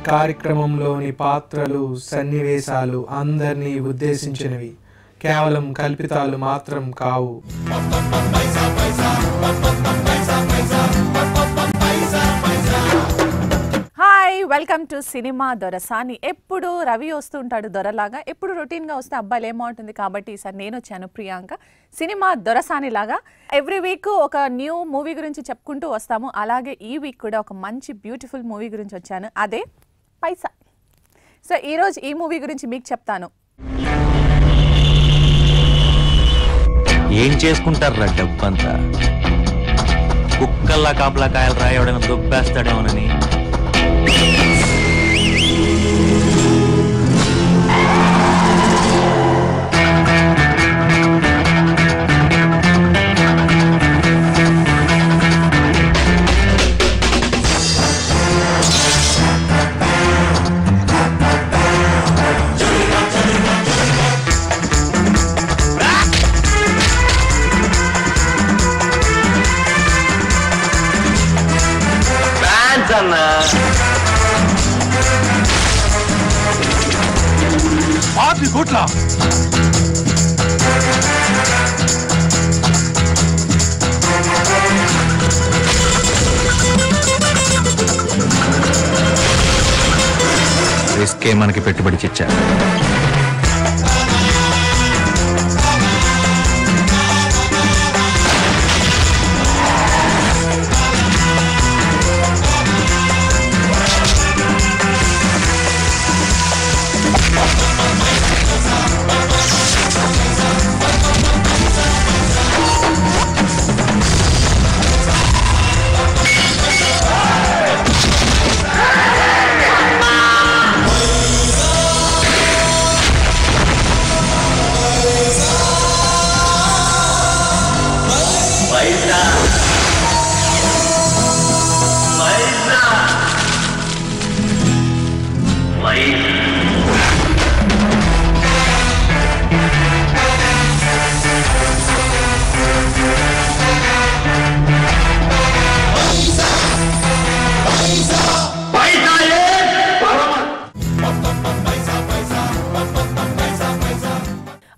కార్యక్రమంలోని పాత్రలు సన్నివేశాలు అందరినీ ఉద్దేశించినవి, కేవలం కల్పితాలు మాత్రం కావు. హాయ్, వెల్కమ్ టు సినిమా దొరసాని. ఎప్పుడు రవి వస్తుంటాడు దొరలాగా, ఎప్పుడు రొటీన్గా వస్తే అబ్బాయిలు ఏమవుతుంది కాబట్టి ఈసారి నేను వచ్చాను ప్రియాంక సినిమా దొరసాని లాగా. ఎవ్రీ వీక్ ఒక న్యూ మూవీ గురించి చెప్పుకుంటూ వస్తాము. అలాగే ఈ వీక్ కూడా ఒక మంచి బ్యూటిఫుల్ మూవీ గురించి వచ్చాను, అదే పైసా. సో ఈరోజు ఈ మూవీ గురించి మీకు చెప్తాను. ఏం చేసుకుంటారా డబ్బంతా? కుక్కల్లా కాపలా కాయలు రాయవడని దొబ్బేస్తాడేమోనని. కోట్లా రిస్కే మనకి పెట్టుబడి చిచ్చారు.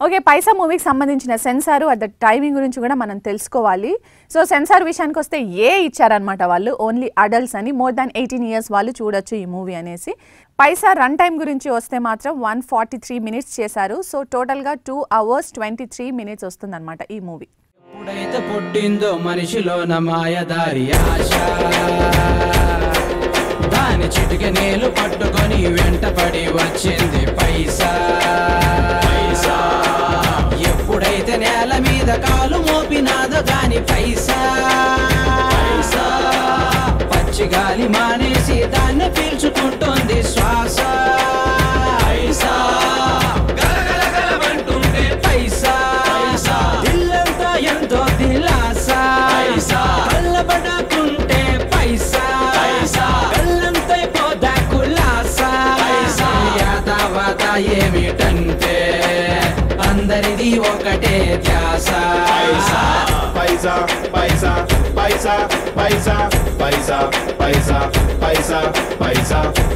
ఓకే, పైసా మూవీకి సంబంధించిన సెన్సారు అట్ ద టైమింగ్ గురించి కూడా మనం తెలుసుకోవాలి. సో సెన్సార్ విషయానికి వస్తే ఇచ్చారనమాట వాళ్ళు, ఓన్లీ అడల్ట్స్ అని, మోర్ దాన్ 18 years వాళ్ళు చూడొచ్చు ఈ మూవీ అనేసి. పైసా రన్ టైం గురించి వస్తే మాత్రం 143 minutes చేశారు. సో టోటల్గా 2 hours 23 minutes వస్తుందన్నమాట ఈ మూవీ. ఎప్పుడైతే పుట్టిందో మనిషిలోన మాయదారి ఆశ, దాని చిటిక నేలు పట్టుకొని వెంటపడి వచ్చింది పైసా. ఎప్పుడైతే నేల మీద కాలు మోపినాదో గాని పైసా, పచ్చి గాలి మానేసి దాన్ని పీల్చుకుంటుంది శ్వాస. పైసా గలగలగలమంటుంటే పైసా, ఇల్లంతా ఎంతో దిలాసా. కళ్ళబడకుంటే పైసా, కళ్ళంతైపోదా కులాసా. యాదావాత ఏమిటంటే అందరిది ఒకటే ధ్యాస. పైసా పైసా పైసా పైసా పైసా పైసా పైసా పైసా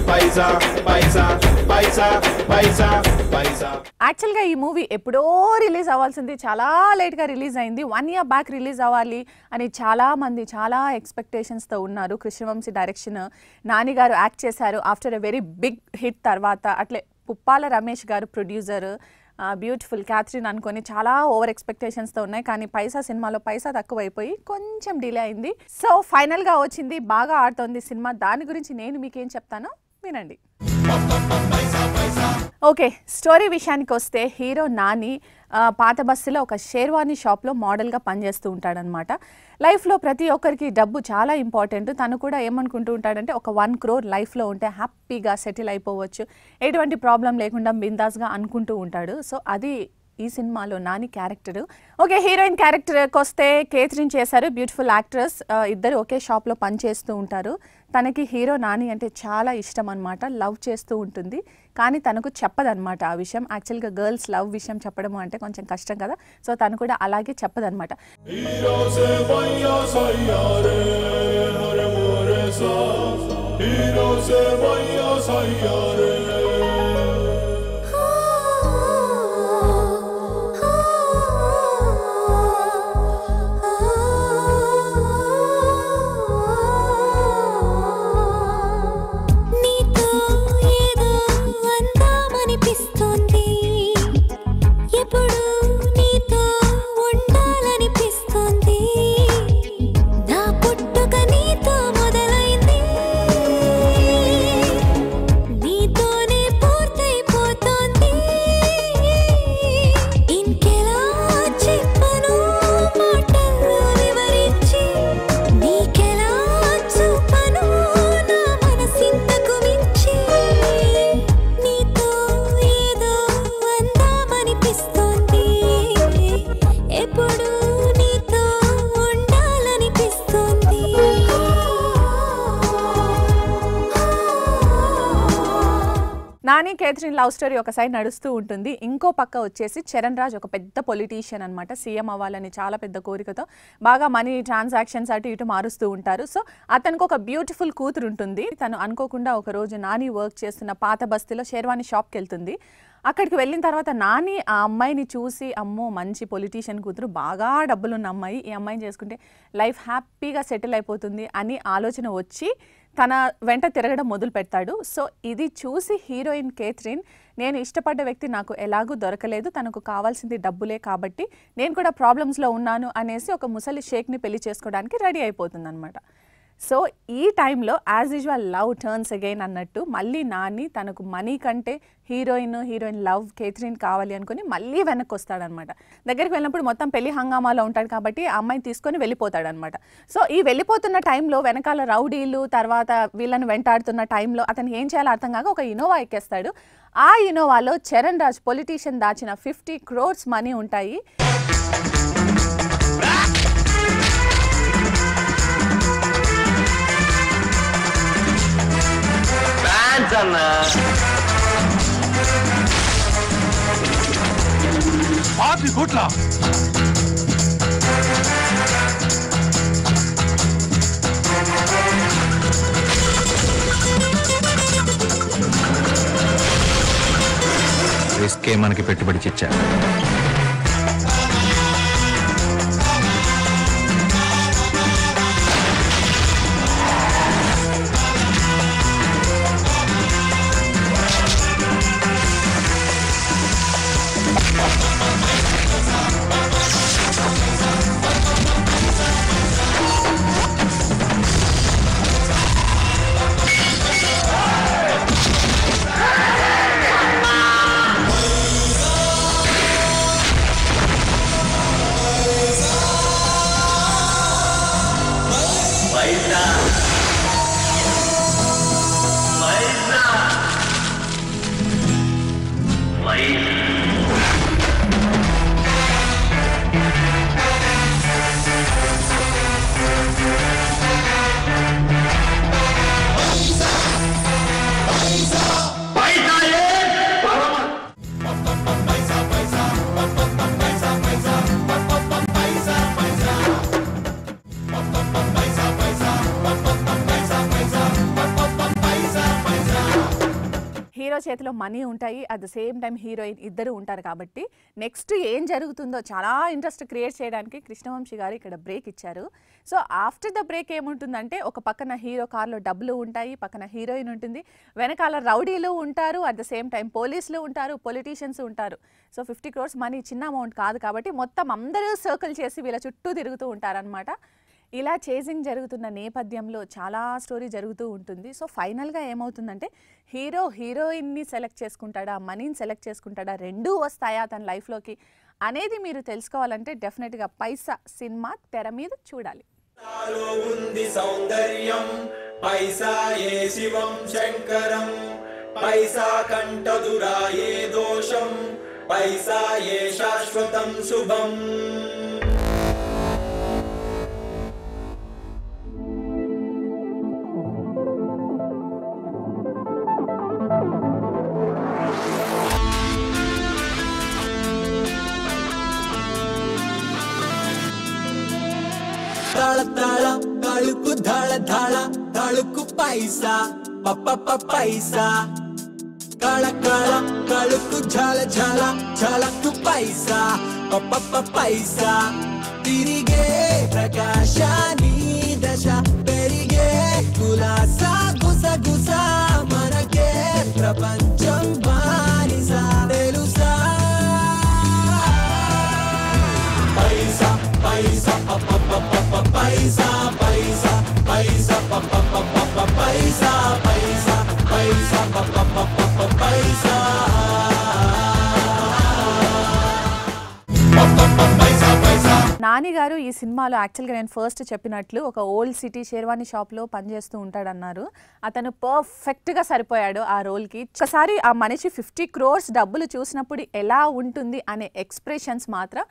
పైసా పైసా పైసా పైసా పైసా. యాక్చువల్గా ఈ మూవీ ఎప్పుడో రిలీజ్ అవ్వాల్సింది, చాలా లేట్గా రిలీజ్ అయింది. 1 year బ్యాక్ రిలీజ్ అవ్వాలి అని చాలామంది చాలా ఎక్స్పెక్టేషన్స్తో ఉన్నారు. కృష్ణవంశీ డైరెక్షన్, నాని గారు యాక్ట్ చేశారు after a very big hit తర్వాత. అట్లే పుప్పాల రమేష్ గారు ప్రొడ్యూసర్, బ్యూటిఫుల్ క్యాథరిన్ అనుకొని చాలా ఓవర్ ఎక్స్పెక్టేషన్స్తో ఉన్నాయి. కానీ పైసా సినిమాలో పైసా తక్కువైపోయి కొంచెం డిలే అయింది. సో ఫైనల్గా వచ్చింది, బాగా ఆడుతోంది సినిమా. దాని గురించి నేను మీకేం చెప్తానో వినండి. ఓకే, స్టోరీ విషయానికి వస్తే హీరో నాని పాత బస్సులో ఒక షేర్వానీ షాప్లో మోడల్గా పనిచేస్తూ ఉంటాడనమాట. లైఫ్లో ప్రతి ఒక్కరికి డబ్బు చాలా ఇంపార్టెంట్. తను కూడా ఏమనుకుంటూ ఉంటాడంటే ఒక 1 crore లైఫ్లో ఉంటే హ్యాపీగా సెటిల్ అయిపోవచ్చు, ఎటువంటి ప్రాబ్లం లేకుండా బిందాస్గా అనుకుంటూ ఉంటాడు. సో అది ఈ సినిమాలో నాని క్యారెక్టర్. ఓకే, హీరోయిన్ క్యారెక్టర్కి వస్తే కేథరిన్ చేశారు, బ్యూటిఫుల్ యాక్ట్రెస్. ఇద్దరు ఒకే షాప్లో పనిచేస్తూ ఉంటారు. తనకి హీరో నాని అంటే చాలా ఇష్టం అనమాట, లవ్ చేస్తూ ఉంటుంది. కానీ తనకు చెప్పదనమాట ఆ విషయం. యాక్చువల్గా గర్ల్స్ లవ్ విషయం చెప్పడం అంటే కొంచెం కష్టం కదా. సో తను కూడా అలాగే చెప్పదనమాట. sayyare. Nani Catherine love story ఒక సైడ్ నడుస్తూ ఉంటుంది. ఇంకో పక్క వచ్చేసి చరణ్ రాజ్ ఒక పెద్ద పొలిటీషియన్ అనమాట. సీఎం అవ్వాలని చాలా పెద్ద కోరికతో బాగా మనీ ట్రాన్సాక్షన్స్ అటు ఇటు మారుస్తూ ఉంటారు. సో అతనికి ఒక బ్యూటిఫుల్ కూతురు ఉంటుంది. తను అనుకోకుండా ఒక రోజు నాని వర్క్ చేస్తున్న పాత బస్తీలో షేర్వాణి షాప్కి వెళ్తుంది. అక్కడికి వెళ్ళిన తర్వాత నాని ఆ అమ్మాయిని చూసి అమ్మో మంచి పొలిటీషియన్ కూతురు, బాగా డబ్బులున్న అమ్మాయి, ఈ అమ్మాయిని చేసుకుంటే లైఫ్ హ్యాపీగా సెటిల్ అయిపోతుంది అని ఆలోచన వచ్చి తన వెంట తిరగడం మొదలు పెడతాడు. సో ఇది చూసి హీరోయిన్ కేథరిన్ నేను ఇష్టపడ్డ వ్యక్తి నాకు ఎలాగూ దొరకలేదు, తనకు కావాల్సింది డబ్బులే కాబట్టి నేను కూడా ప్రాబ్లమ్స్లో ఉన్నాను అనేసి ఒక ముసలి షేక్ని పెళ్లి చేసుకోవడానికి రెడీ అయిపోతుంది అనమాట. సో ఈ టైంలో as usual love turns again అన్నట్టు మళ్ళీ నాని తనకు మనీ కంటే హీరోయిన్ లవ్ కేథరిన్ కావాలి అనుకుని మళ్ళీ వెనక్కి వస్తాడనమాట. దగ్గరికి వెళ్ళినప్పుడు మొత్తం పెళ్లి హంగామాలో ఉంటాడు కాబట్టి ఆ అమ్మాయిని తీసుకొని వెళ్ళిపోతాడనమాట. సో ఈ వెళ్ళిపోతున్న టైంలో వెనకాల రౌడీలు తర్వాత వీళ్ళని వెంటాడుతున్న టైంలో అతను ఏం చేయాలో అర్థం కాక ఒక ఇనోవా ఎక్కేస్తాడు. ఆ ఇనోవాలో చరణ్ రాజ్ పొలిటీషియన్ దాచిన 50 crores మనీ ఉంటాయి. రిస్కే మనకి పెట్టుబడి చిచ్చారు. హీరో చేతిలో మనీ ఉంటాయి, at the same time heroine ఇద్దరు ఉంటారు కాబట్టి నెక్స్ట్ ఏం జరుగుతుందో చాలా ఇంట్రెస్ట్ క్రియేట్ చేయడానికి కృష్ణవంశీ గారు ఇక్కడ బ్రేక్ ఇచ్చారు. సో ఆఫ్టర్ ద బ్రేక్ ఏముంటుందంటే ఒక పక్కన హీరో కార్లో డబ్బులు ఉంటాయి, పక్కన హీరోయిన్ ఉంటుంది, వెనకాల రౌడీలు ఉంటారు, అట్ ద సేమ్ టైం పోలీసులు ఉంటారు, పొలిటీషియన్స్ ఉంటారు. సో 50 crores మనీ చిన్న అమౌంట్ కాదు కాబట్టి మొత్తం అందరూ సర్కిల్ చేసి వీళ్ళ చుట్టూ తిరుగుతూ ఉంటారనమాట. ఇలా చేజింగ్ జరుగుతున్న నేపథ్యంలో చాలా స్టోరీ జరుగుతూ ఉంటుంది. సో ఫైనల్గా ఏమవుతుందంటే హీరోయిన్ని సెలెక్ట్ చేసుకుంటాడా, మనీని సెలెక్ట్ చేసుకుంటాడా, రెండూ వస్తాయా తన లైఫ్లోకి అనేది మీరు తెలుసుకోవాలంటే డెఫినెట్గా పైసా సినిమా తెర మీద చూడాలి. ఉంది సౌందర్యం పైసాయే శివం శంకరం, పైసా కంటదురాయే దోషం, పైసాయే శాశ్వతం శుభం. ताळ ताळ ताळुकु धाळ धाळ ताळुकु पैसा పైసా కళ కళ కళకు ఝల ఝల ఝలకు పైసా పైసా తిరిగే ప్రకాశాని దశ పెరిగే కులాసా గుస గుస మనకే ప్రపంచం బానిసా తెలుసా పైసా పైసా పైసా పైసా పైసా పైసా పైసా పైసా పైసా నాని గారు ఈ సినిమాలో యాక్చువల్గా నేను ఫస్ట్ చెప్పినట్లు ఒక ఓల్డ్ సిటీ షేర్వాణి షాప్లో పనిచేస్తూ ఉంటాడన్నారు. అతను పర్ఫెక్ట్గా సరిపోయాడు ఆ రోల్కి. ఒకసారి ఆ మనిషి 50 crores డబ్బులు చూసినప్పుడు ఎలా ఉంటుంది అనే ఎక్స్ప్రెషన్స్ మాత్రం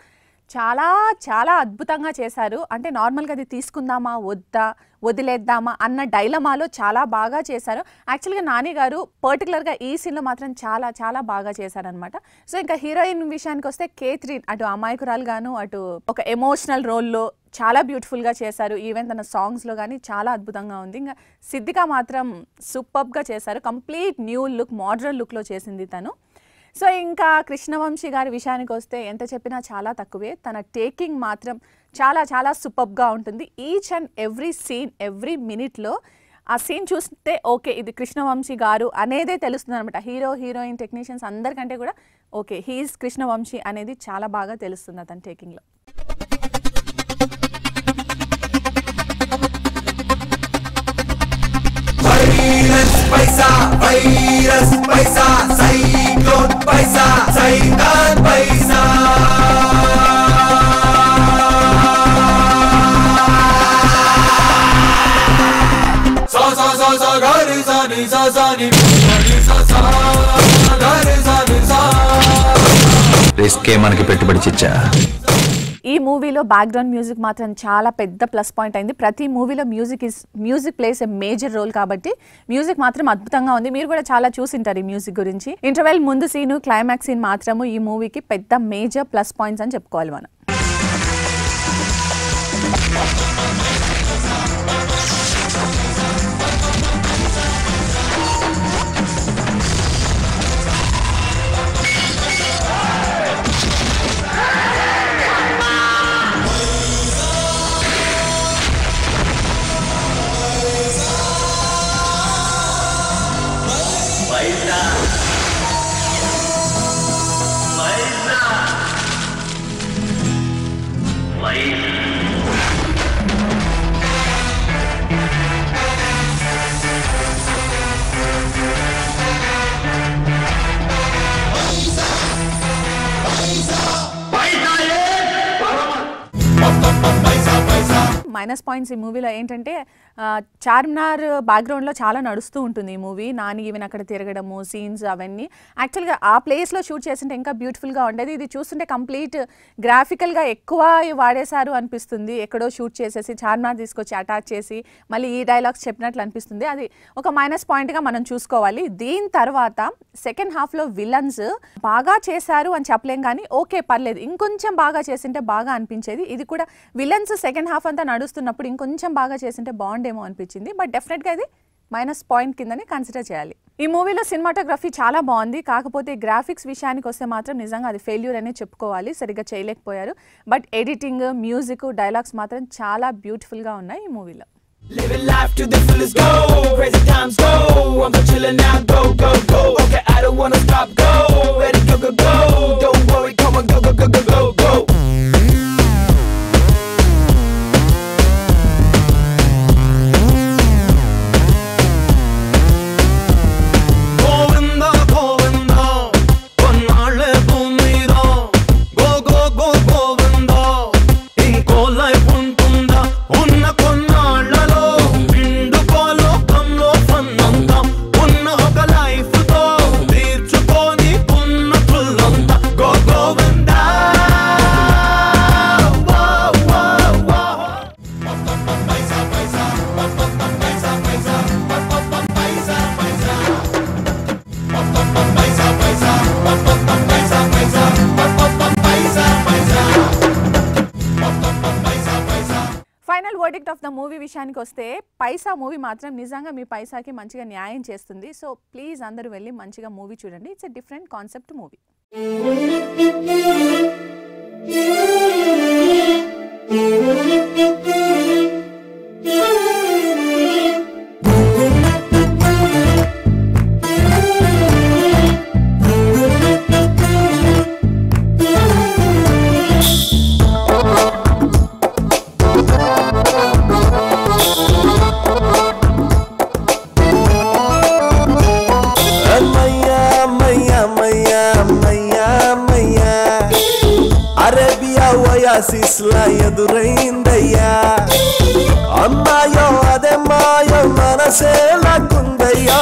చాలా చాలా అద్భుతంగా చేశారు. అంటే నార్మల్గా అది తీసుకుందామా వద్దా వదిలేద్దామా అన్న డైలమాలో చాలా బాగా చేశారు. యాక్చువల్గా నాని గారు పర్టికులర్గా ఈ సీన్లో మాత్రం చాలా చాలా బాగా చేశారనమాట. సో ఇంకా హీరోయిన్ విషయానికి వస్తే కేథరిన్ అటు అమాయకురాలుగాను అటు ఒక ఎమోషనల్ రోల్లో చాలా బ్యూటిఫుల్గా చేశారు. ఈవెన్ తన సాంగ్స్లో కానీ చాలా అద్భుతంగా ఉంది. ఇంకా సిద్ధిక మాత్రం సూపర్గా చేశారు. కంప్లీట్ న్యూ లుక్ మోడర్న్ లుక్లో చేసింది తను. సో ఇంకా కృష్ణవంశీ గారి విషయానికి వస్తే ఎంత చెప్పినా చాలా తక్కువే. తన టేకింగ్ మాత్రం చాలా చాలా సూపర్గా ఉంటుంది. Each and every scene every మినిట్లో ఆ సీన్ చూస్తే ఓకే ఇది కృష్ణవంశీ గారు అనేదే తెలుస్తుంది అనమాట. హీరో హీరోయిన్ టెక్నీషియన్స్ అందరికంటే కూడా ఓకే హీఈస్ కృష్ణవంశీ అనేది చాలా బాగా తెలుస్తుంది అతని టేకింగ్లో. పైసా వైరస్ పైసా సైక్లోన్ పైసా సైతాన్ పైసా సా సా సా సా గరి సా ని సా సా ని సా సా గరి సా ని సా రిస్కే మనకి పెట్టుబడి చిచ్చా. ఈ మూవీలో బ్యాక్గ్రౌండ్ మ్యూజిక్ మాత్రం చాలా పెద్ద ప్లస్ పాయింట్ అయింది. ప్రతి మూవీలో music plays a major role కాబట్టి మ్యూజిక్ మాత్రం అద్భుతంగా ఉంది. మీరు కూడా చాలా చూసింటారు ఈ మ్యూజిక్ గురించి. ఇంటర్వెల్ ముందు సీను క్లైమాక్స్ సీన్ మాత్రము ఈ మూవీకి పెద్ద మేజర్ ప్లస్ పాయింట్స్ అని చెప్పుకోవాలి మనం. మైనస్ పాయింట్స్ ఈ మూవీలో ఏంటంటే చార్మినార్ బ్యాక్గ్రౌండ్లో చాలా నడుస్తూ ఉంటుంది ఈ మూవీ. నాని ఈవెన్ అక్కడ తిరగడము సీన్స్ అవన్నీ యాక్చువల్గా ఆ ప్లేస్లో షూట్ చేస్తుంటే ఇంకా బ్యూటిఫుల్గా ఉండేది. ఇది చూస్తుంటే కంప్లీట్ గ్రాఫికల్గా ఎక్కువ వాడేశారు అనిపిస్తుంది. ఎక్కడో షూట్ చేసేసి చార్మినార్ తీసుకొచ్చి అటాచ్ చేసి మళ్ళీ ఈ డైలాగ్స్ చెప్పినట్లు అనిపిస్తుంది. అది ఒక మైనస్ పాయింట్గా మనం చూసుకోవాలి. దీని తర్వాత సెకండ్ హాఫ్లో విలన్స్ బాగా చేశారు అని చెప్పలేం కానీ ఓకే పర్లేదు ఇంకొంచెం బాగా చేసింటే బాగా అనిపించేది. ఇది కూడా విలన్స్ సెకండ్ హాఫ్ అంతా నడుస్తున్నప్పుడు ఇంకొంచెం బాగా చేసింటే బాగుండేమో అనిపించింది. బట్ డెఫినెట్గా ఇది మైనస్ పాయింట్ కిందనే కన్సిడర్ చేయాలి. ఈ మూవీలో సినిమాటోగ్రఫీ చాలా బాగుంది. కాకపోతే గ్రాఫిక్స్ విషయానికి వస్తే మాత్రం నిజంగా అది ఫెయిల్యూర్ అనే చెప్పుకోవాలి. సరిగ్గా చేయలేకపోయారు. బట్ ఎడిటింగ్ మ్యూజిక్ డైలాగ్స్ మాత్రం చాలా బ్యూటిఫుల్గా ఉన్నాయి ఈ మూవీలో. Living life to the fullest, go crazy times, go I'm chillin' now, go go go okay I don't wanna stop, go ready go go go don't worry come on go go go go go go Govinda Govinda konnaale bhumida go go go Govinda inko life untunda unna konna movie విషయానికి వస్తే పైసా movie మాత్రం నిజంగా మీ పైసాకి మంచిగా న్యాయం చేస్తుంది. So please అందరూ వెళ్ళి మంచిగా మూవీ చూడండి. It's a different concept movie. సిస్లా ఎదురైందయ్యా అమ్మాయో అదే మాయో మనసే లాక్కుందయ్యా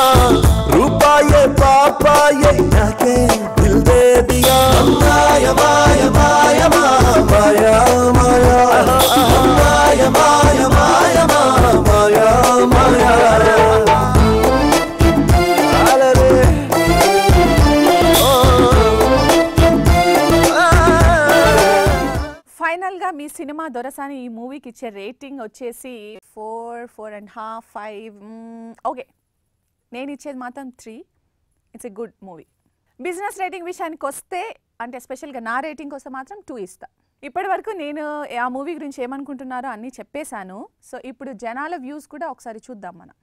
రూపాయే పాపాయే నాకే దిల్ దే దియా మాయ మాయ మాయ మాయ మాయ మాయ మాయ మాయ మాయ మాయ ఫైనల్గా మీ సినిమా దొరసాని ఈ మూవీకి ఇచ్చే రేటింగ్ వచ్చేసి 4, 4.5, 5. ఓకే, నేను ఇచ్చేది మాత్రం 3. It's a good movie. Business rating విషయానికి వస్తే అంటే స్పెషల్గా నా రేటింగ్ వస్తే మాత్రం 2 ఇస్తా. ఇప్పటి వరకు నేను ఆ మూవీ గురించి ఏమనుకుంటున్నారో అన్నీ చెప్పేశాను. సో ఇప్పుడు జనాల వ్యూస్ కూడా ఒకసారి చూద్దాం మనం.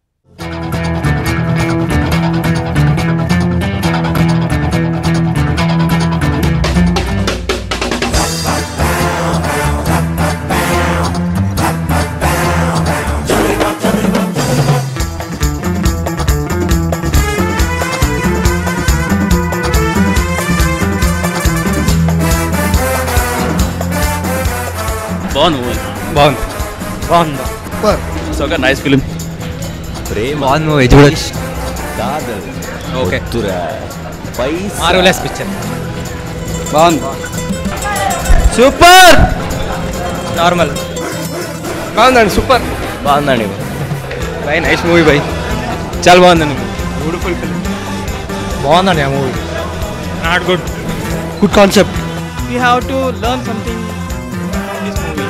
బాగుంది సో ఒక నైస్ ఫిలిం. బాగుంది మూవీ చూడొచ్చు. ఓకే మార్వెలస్ పిక్చర్ బాగుంది. సూపర్. నార్మల్ బాగుందండి. సూపర్ బాగుందండి. By nice movie by. చాలా బాగుందండి. Beautiful film. బాగుందండి ఆ movie. Not good. Good concept. We have to learn something from this movie.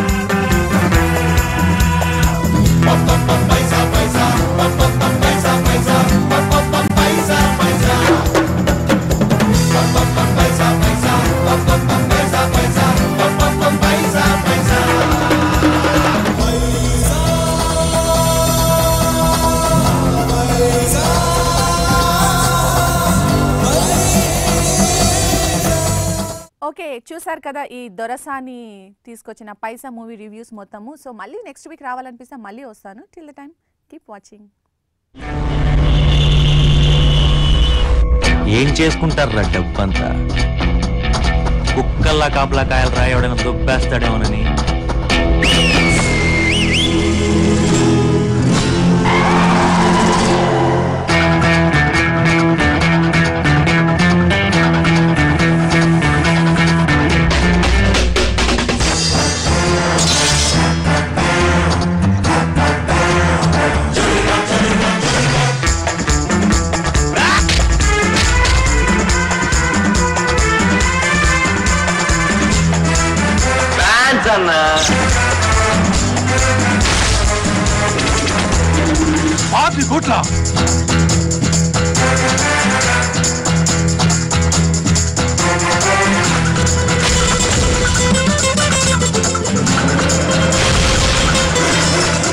Okay, చూసారు కదా ఈ దొరసాని తీసుకొచ్చిన పైసా మూవీ రివ్యూస్ మొత్తము. సో మళ్ళీ నెక్స్ట్ వీక్ రావాలనిపిస్తే మళ్ళీ వస్తాను. Till the time keep watching. ఏం చేసుకుంటారా డబ్బంతా? కుక్కల్లా కాపలా కాయలు రాయవడైనా దొబ్బేస్తాడేమోనని.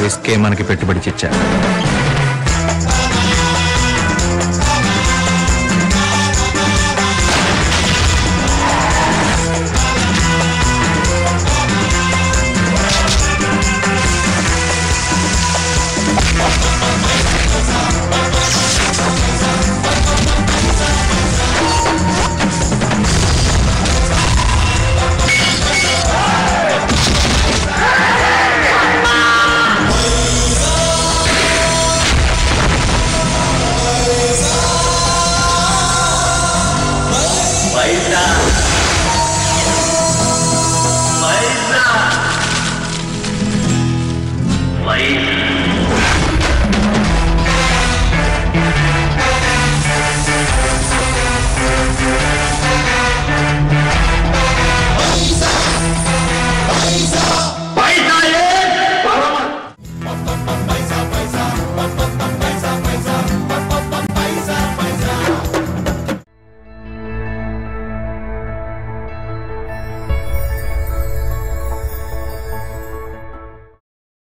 రిస్కే మనకి పెట్టుబడి చిచ్చా.